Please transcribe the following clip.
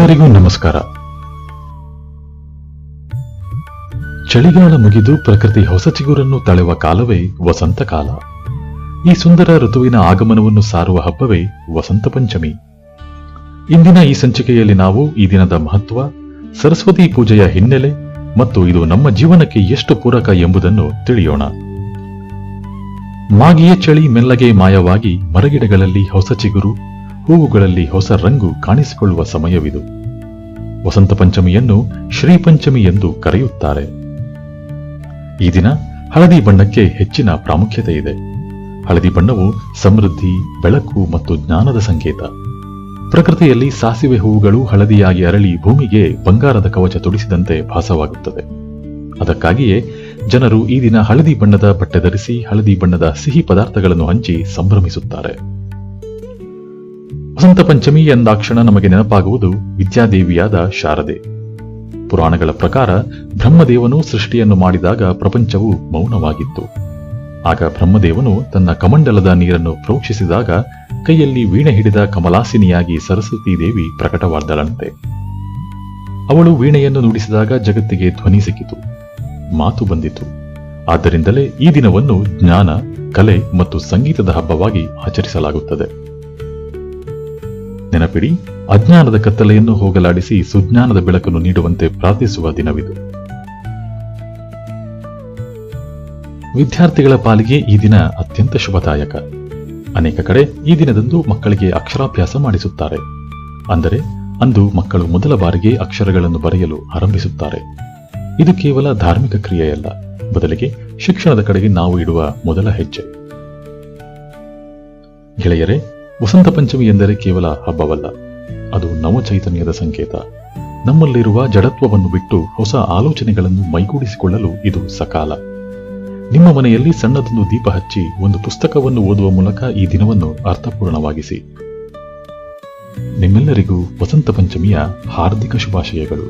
ಎಲ್ಲರಿಗೂ ನಮಸ್ಕಾರ. ಚಳಿಗಾಲ ಮುಗಿದು ಪ್ರಕೃತಿ ಹೊಸ ಚಿಗುರನ್ನು ತಳೆಯುವ ಕಾಲವೇ ವಸಂತ ಕಾಲ. ಈ ಸುಂದರ ಋತುವಿನ ಆಗಮನವನ್ನು ಸಾರುವ ಹಬ್ಬವೇ ವಸಂತ ಪಂಚಮಿ. ಇಂದಿನ ಈ ಸಂಚಿಕೆಯಲ್ಲಿ ನಾವು ಈ ದಿನದ ಮಹತ್ವ, ಸರಸ್ವತಿ ಪೂಜೆಯ ಹಿನ್ನೆಲೆ ಮತ್ತು ಇದು ನಮ್ಮ ಜೀವನಕ್ಕೆ ಎಷ್ಟು ಪೂರಕ ಎಂಬುದನ್ನು ತಿಳಿಯೋಣ. ಮಾಗಿಯ ಚಳಿ ಮೆಲ್ಲಗೆ ಮಾಯವಾಗಿ ಮರಗಿಡಗಳಲ್ಲಿ ಹೊಸ ಚಿಗುರು, ಹೂವುಗಳಲ್ಲಿ ಹೊಸ ರಂಗು ಕಾಣಿಸಿಕೊಳ್ಳುವ ಸಮಯವಿದು. ವಸಂತ ಪಂಚಮಿಯನ್ನು ಶ್ರೀ ಪಂಚಮಿ ಎಂದು ಕರೆಯುತ್ತಾರೆ. ಈ ದಿನ ಹಳದಿ ಬಣ್ಣಕ್ಕೆ ಹೆಚ್ಚಿನ ಪ್ರಾಮುಖ್ಯತೆ ಇದೆ. ಹಳದಿ ಬಣ್ಣವು ಸಮೃದ್ಧಿ, ಬೆಳಕು ಮತ್ತು ಜ್ಞಾನದ ಸಂಕೇತ. ಪ್ರಕೃತಿಯಲ್ಲಿ ಸಾಸಿವೆ ಹೂವುಗಳು ಹಳದಿಯಾಗಿ ಅರಳಿ ಭೂಮಿಗೆ ಬಂಗಾರದ ಕವಚ ತೊಡಿಸಿದಂತೆ ಭಾಸವಾಗುತ್ತದೆ. ಅದಕ್ಕಾಗಿಯೇ ಜನರು ಈ ದಿನ ಹಳದಿ ಬಣ್ಣದ ಬಟ್ಟೆ ಧರಿಸಿ ಹಳದಿ ಬಣ್ಣದ ಸಿಹಿ ಪದಾರ್ಥಗಳನ್ನು ಹಂಚಿ ಸಂಭ್ರಮಿಸುತ್ತಾರೆ. ವಸಂತ ಪಂಚಮಿ ಎಂದಾಕ್ಷಣ ನಮಗೆ ನೆನಪಾಗುವುದು ವಿದ್ಯಾದೇವಿಯಾದ ಶಾರದೆ. ಪುರಾಣಗಳ ಪ್ರಕಾರ ಬ್ರಹ್ಮದೇವನು ಸೃಷ್ಟಿಯನ್ನು ಮಾಡಿದಾಗ ಪ್ರಪಂಚವು ಮೌನವಾಗಿತ್ತು. ಆಗ ಬ್ರಹ್ಮದೇವನು ತನ್ನ ಕಮಂಡಲದ ನೀರನ್ನು ಪ್ರೋಕ್ಷಿಸಿದಾಗ ಕೈಯಲ್ಲಿ ವೀಣೆ ಹಿಡಿದ ಕಮಲಾಸಿನಿಯಾಗಿ ಸರಸ್ವತೀ ದೇವಿ ಪ್ರಕಟವಾದಳಂತೆ. ಅವಳು ವೀಣೆಯನ್ನು ನುಡಿಸಿದಾಗ ಜಗತ್ತಿಗೆ ಧ್ವನಿ ಸಿಕ್ಕಿತು, ಮಾತು ಬಂದಿತು. ಆದ್ದರಿಂದಲೇ ಈ ದಿನವನ್ನು ಜ್ಞಾನ, ಕಲೆ ಮತ್ತು ಸಂಗೀತದ ಹಬ್ಬವಾಗಿ ಆಚರಿಸಲಾಗುತ್ತದೆ. ನೆನಪಿಡಿ, ಅಜ್ಞಾನದ ಕತ್ತಲೆಯನ್ನು ಹೋಗಲಾಡಿಸಿ ಸುಜ್ಞಾನದ ಬೆಳಕನ್ನು ನೀಡುವಂತೆ ಪ್ರಾರ್ಥಿಸುವ ದಿನವಿದು. ವಿದ್ಯಾರ್ಥಿಗಳ ಪಾಲಿಗೆ ಈ ದಿನ ಅತ್ಯಂತ ಶುಭದಾಯಕ. ಅನೇಕ ಕಡೆ ಈ ದಿನದಂದು ಮಕ್ಕಳಿಗೆ ಅಕ್ಷರಾಭ್ಯಾಸ ಮಾಡಿಸುತ್ತಾರೆ. ಅಂದರೆ ಅಂದು ಮಕ್ಕಳು ಮೊದಲ ಬಾರಿಗೆ ಅಕ್ಷರಗಳನ್ನು ಬರೆಯಲು ಆರಂಭಿಸುತ್ತಾರೆ. ಇದು ಕೇವಲ ಧಾರ್ಮಿಕ ಕ್ರಿಯೆಯಲ್ಲ, ಬದಲಿಗೆ ಶಿಕ್ಷಣದ ಕಡೆಗೆ ನಾವು ಇಡುವ ಮೊದಲ ಹೆಜ್ಜೆ. ಗೆಳೆಯರೇ, ವಸಂತ ಪಂಚಮಿ ಎಂದರೆ ಕೇವಲ ಹಬ್ಬವಲ್ಲ, ಅದು ನವಚೈತನ್ಯದ ಸಂಕೇತ. ನಮ್ಮಲ್ಲಿರುವ ಜಡತ್ವವನ್ನು ಬಿಟ್ಟು ಹೊಸ ಆಲೋಚನೆಗಳನ್ನು ಮೈಗೂಡಿಸಿಕೊಳ್ಳಲು ಇದು ಸಕಾಲ. ನಿಮ್ಮ ಮನೆಯಲ್ಲಿ ಸಣ್ಣದೊಂದು ದೀಪ ಹಚ್ಚಿ ಒಂದು ಪುಸ್ತಕವನ್ನು ಓದುವ ಮೂಲಕ ಈ ದಿನವನ್ನು ಅರ್ಥಪೂರ್ಣವಾಗಿಸಿ. ನಿಮ್ಮೆಲ್ಲರಿಗೂ ವಸಂತ ಪಂಚಮಿಯ ಹಾರ್ದಿಕ ಶುಭಾಶಯಗಳು.